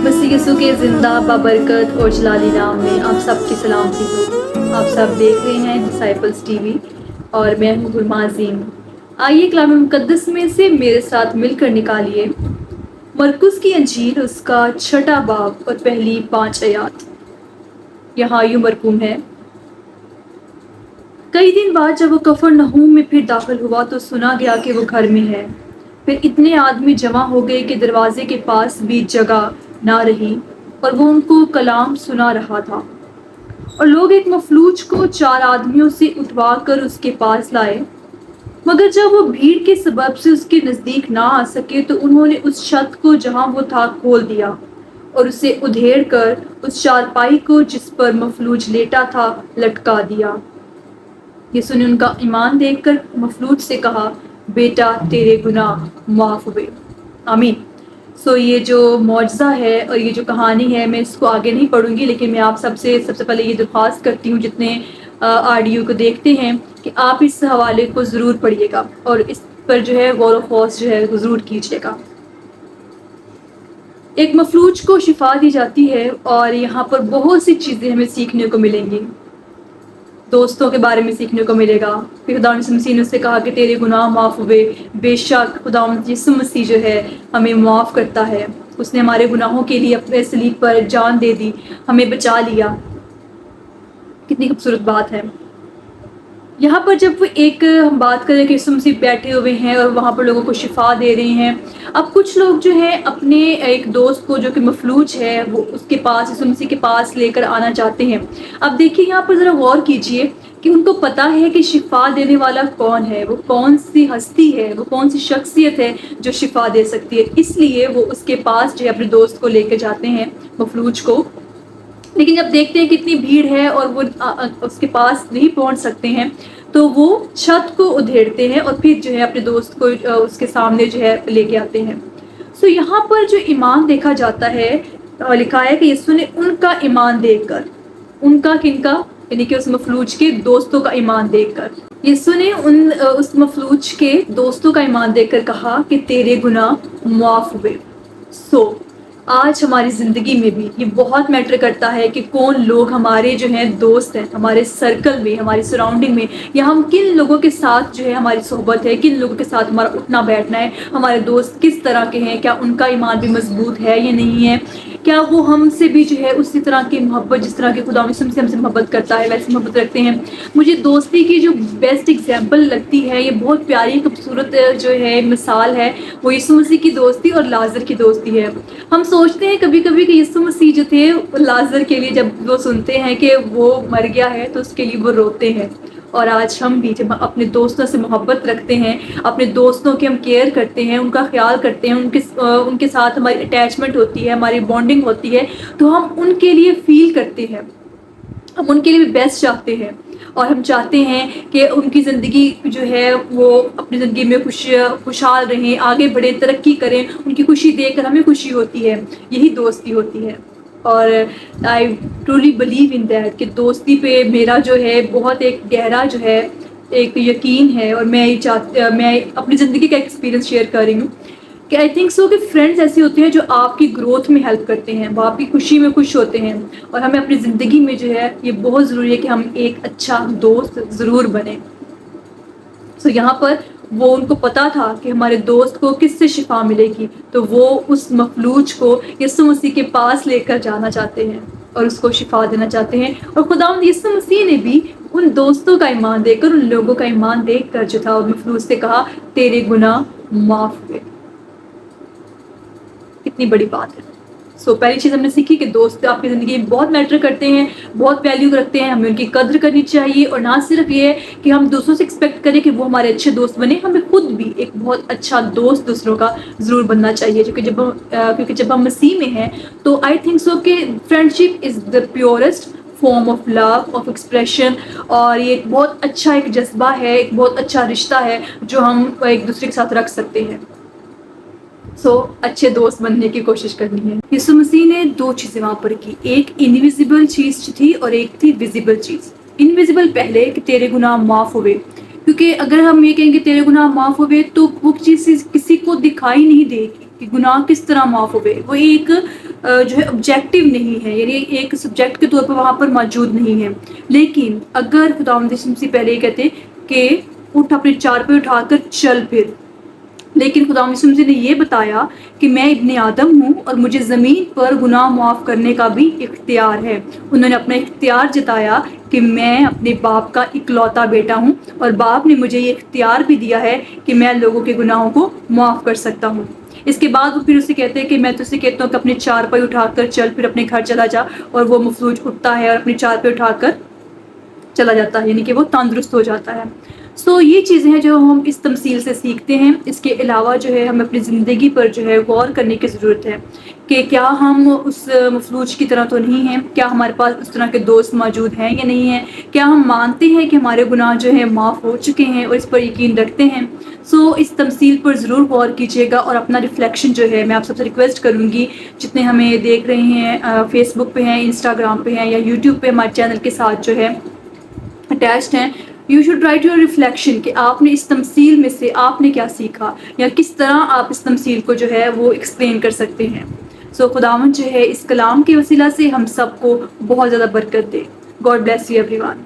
मसीह यीशु के जिंदा बाबरकत और जलाली नाम में आप सबकी सलामती हो। आप सब देख रहे हैं डिसाइपल्स टीवी और मैं हूँ गुलमा अजीम। आइए कलाम मुकद्दस में से मेरे साथ मिलकर निकालिए मरकुस की अंजील उसका 6 बाब और पहली 5 आयत। यहाँ यूं मरकूम है, कई दिन बाद जब वो कफरनहूम में फिर दाखिल हुआ तो सुना गया कि वो घर में है। फिर इतने आदमी जमा हो गए कि दरवाजे के पास भी जगह ना रही और वो उनको कलाम सुना रहा था। और लोग एक मफलूज को 4 आदमियों से उठवा कर उसके पास लाए, मगर जब वो भीड़ के सबब से उसके नज़दीक ना आ सके तो उन्होंने उस छत को जहां वो था खोल दिया और उसे उधेड़ कर उस चारपाई को जिस पर मफलूज लेटा था लटका दिया। यीशु ने उनका ईमान देखकर मफलूज से कहा, बेटा तेरे गुनाह माफ हुए। आमीन। सो ये जो मौजज़ा है और ये जो कहानी है, मैं इसको आगे नहीं पढ़ूंगी, लेकिन मैं आप सबसे पहले ये दरख्वास्त करती हूँ जितने ऑडियो को देखते हैं कि आप इस हवाले को ज़रूर पढ़िएगा और इस पर जो है गौर व फौज जो है ज़रूर कीजिएगा। एक मफलूज को शिफा दी जाती है और यहाँ पर बहुत सी चीज़ें हमें सीखने को मिलेंगी। दोस्तों के बारे में सीखने को मिलेगा। फिर खुदा मसीह ने उससे कहा कि तेरे गुनाह माफ़ हुए। बेशक खुदा यीशु मसीह जो है हमें माफ़ करता है। उसने हमारे गुनाहों के लिए अपने सलीब पर जान दे दी, हमें बचा लिया। कितनी खूबसूरत बात है। यहाँ पर जब हम बात करें कि यीशु मसीह बैठे हुए हैं और वहाँ पर लोगों को शिफा दे रहे हैं। अब कुछ लोग जो है अपने एक दोस्त को जो कि मफलूज है वो उसके पास यीशु मसीह के पास लेकर आना चाहते हैं। अब देखिए यहाँ पर ज़रा गौर कीजिए कि उनको पता है कि शिफा देने वाला कौन है, वो कौन सी हस्ती है, वो कौन सी शख्सियत है जो शिफा दे सकती है। इसलिए वो उसके पास जो है अपने दोस्त को लेकर जाते हैं, मफलूज को। लेकिन जब देखते हैं कितनी भीड़ है और वो उसके पास नहीं पहुंच सकते हैं तो वो छत को उधेड़ते हैं और फिर जो है अपने दोस्त को उसके सामने जो है लेके आते हैं। सो यहाँ पर जो ईमान देखा जाता है, लिखा है कि यीशु ने उनका ईमान देखकर, उनका किनका, यानी कि उस मफलूज के दोस्तों का ईमान देखकर, यीशु ने उस मफलूज के दोस्तों का ईमान देखकर कहा कि तेरे गुनाह माफ हुए। सो आज हमारी ज़िंदगी में भी ये बहुत मैटर करता है कि कौन लोग हमारे जो हैं दोस्त हैं, हमारे सर्कल में, हमारी सराउंडिंग में, या हम किन लोगों के साथ जो है हमारी सोहबत है, किन लोगों के साथ हमारा उठना बैठना है, हमारे दोस्त किस तरह के हैं, क्या उनका ईमान भी मजबूत है या नहीं है, क्या वो हमसे भी जो है उसी तरह की मोहब्बत, जिस तरह के खुदा से हमसे मोहब्बत करता है वैसे मोहब्बत रखते हैं। मुझे दोस्ती की जो बेस्ट एग्जाम्पल लगती है, ये बहुत प्यारी खूबसूरत जो है मिसाल है, वो यीशु मसीह की दोस्ती और लाजर की दोस्ती है। हम सोचते हैं कभी कभी कि यीशु मसीह जो थे लाजर के लिए जब वो सुनते हैं कि वो मर गया है तो उसके लिए वो रोते हैं। और आज हम भी जब अपने दोस्तों से मोहब्बत रखते हैं, अपने दोस्तों की हम केयर करते हैं, उनका ख्याल करते हैं, उनके साथ हमारी अटैचमेंट होती है, हमारी बॉन्डिंग होती है, तो हम उनके लिए फील करते हैं, हम उनके लिए भी बेस्ट चाहते हैं और हम चाहते हैं कि उनकी ज़िंदगी जो है वो अपनी ज़िंदगी में खुशहाल रहें, आगे बढ़े, तरक्की करें। उनकी खुशी देखकर हमें खुशी होती है। यही दोस्ती होती है और I truly believe in that कि दोस्ती पे मेरा जो है बहुत एक गहरा जो है एक यकीन है। और मैं अपनी ज़िंदगी का एक्सपीरियंस शेयर कर रही हूँ कि आई थिंक सो कि फ्रेंड्स ऐसे होते हैं जो आपकी ग्रोथ में हेल्प करते हैं, वो आपकी खुशी में खुश होते हैं। और हमें अपनी ज़िंदगी में जो है ये बहुत ज़रूरी है कि हम एक अच्छा दोस्त ज़रूर बने। सो यहाँ पर वो उनको पता था कि हमारे दोस्त को किससे शिफा मिलेगी, तो वो उस मफलूज को यीशु मसीह के पास लेकर जाना चाहते हैं और उसको शिफा देना चाहते हैं। और खुदावंद यीशु मसीह ने भी उन दोस्तों का ईमान देखकर, उन लोगों का ईमान देखकर जो था, उस मफलूज से कहा तेरे गुनाह माफ हुए। कितनी बड़ी बात है। सो पहली चीज़ हमने सीखी कि दोस्त आपकी ज़िंदगी में बहुत मैटर करते हैं, बहुत वैल्यू रखते हैं, हमें उनकी कद्र करनी चाहिए। और ना सिर्फ ये कि हम दूसरों से एक्सपेक्ट करें कि वो हमारे अच्छे दोस्त बने, हमें खुद भी एक बहुत अच्छा दोस्त दूसरों का ज़रूर बनना चाहिए। क्योंकि जब हम मसीह में हैं तो आई थिंक सो कि friendship is the purest form of love, of expression. और ये एक बहुत अच्छा एक जज्बा है, एक बहुत अच्छा रिश्ता है जो हम एक दूसरे के साथ रख सकते हैं। अच्छे दोस्त बनने की कोशिश करनी है। यीशु मसीह ने 2 चीज़ें वहाँ पर की, एक इनविजिबल चीज़ थी और एक थी विजिबल चीज़। इनविजिबल पहले कि तेरे गुनाह माफ़ हुए, क्योंकि अगर हम ये कहेंगे तेरे गुनाह माफ़ हुए तो वो चीज़ किसी को दिखाई नहीं देगी, کہ گناہ کس طرح معاف ہوئے، وہ ایک جو ہے آبجیکٹیو نہیں ہے، یعنی ایک سبجیکٹ کے طور پر وہاں پر موجود نہیں ہے. لیکن اگر خداوند یسوع مسیح پہلے یہ کہتے کہ اٹھ اپنے چارپائی اٹھا کر چل پھر، لیکن خداوند یسوع مسیح نے یہ بتایا کہ میں ابن آدم ہوں اور مجھے زمین پر گناہ معاف کرنے کا بھی اختیار ہے. انہوں نے اپنا اختیار جتایا کہ میں اپنے باپ کا اکلوتا بیٹا ہوں اور باپ نے مجھے یہ اختیار بھی دیا ہے کہ میں لوگوں کے گناہوں کو معاف کر سکتا ہوں. اس کے بعد وہ پھر اسے کہتے ہیں کہ میں تجھ سے کہتا ہوں کہ اپنے چارپائی اٹھا کر چل پھر اپنے گھر چلا جا، اور وہ مفلوج اٹھتا ہے اور اپنے چارپائی اٹھا کر چلا جاتا ہے، یعنی کہ وہ تندرست ہو جاتا ہے. یہ چیزیں ہیں جو ہم اس تمثیل سے سیکھتے ہیں. اس کے علاوہ جو ہے ہمیں اپنی زندگی پر جو ہے غور کرنے کی ضرورت ہے کہ کیا ہم اس مفلوج کی طرح تو نہیں ہیں، کیا ہمارے پاس اس طرح کے دوست موجود ہیں یا نہیں ہیں، کیا ہم مانتے ہیں کہ ہمارے گناہ جو ہیں معاف ہو چکے ہیں اور اس پر یقین رکھتے ہیں. اس تمثیل پر ضرور غور کیجیے گا اور اپنا ریفلیکشن جو ہے میں آپ سب سے ریکویسٹ کروں گی، جتنے ہمیں دیکھ رہے ہیں فیس بک پہ ہیں، انسٹاگرام پہ ہیں یا یوٹیوب پہ ہمارے چینل کے ساتھ جو ہے اٹیچڈ ہیں، you should write your reflection کہ آپ نے اس تمثیل میں سے آپ نے کیا سیکھا یا کس طرح آپ اس تمثیل کو جو ہے وہ ایکسپلین کر سکتے ہیں. خداوند جو ہے اس کلام کے وسیلہ سے ہم سب کو بہت زیادہ برکت دے. God bless you every one.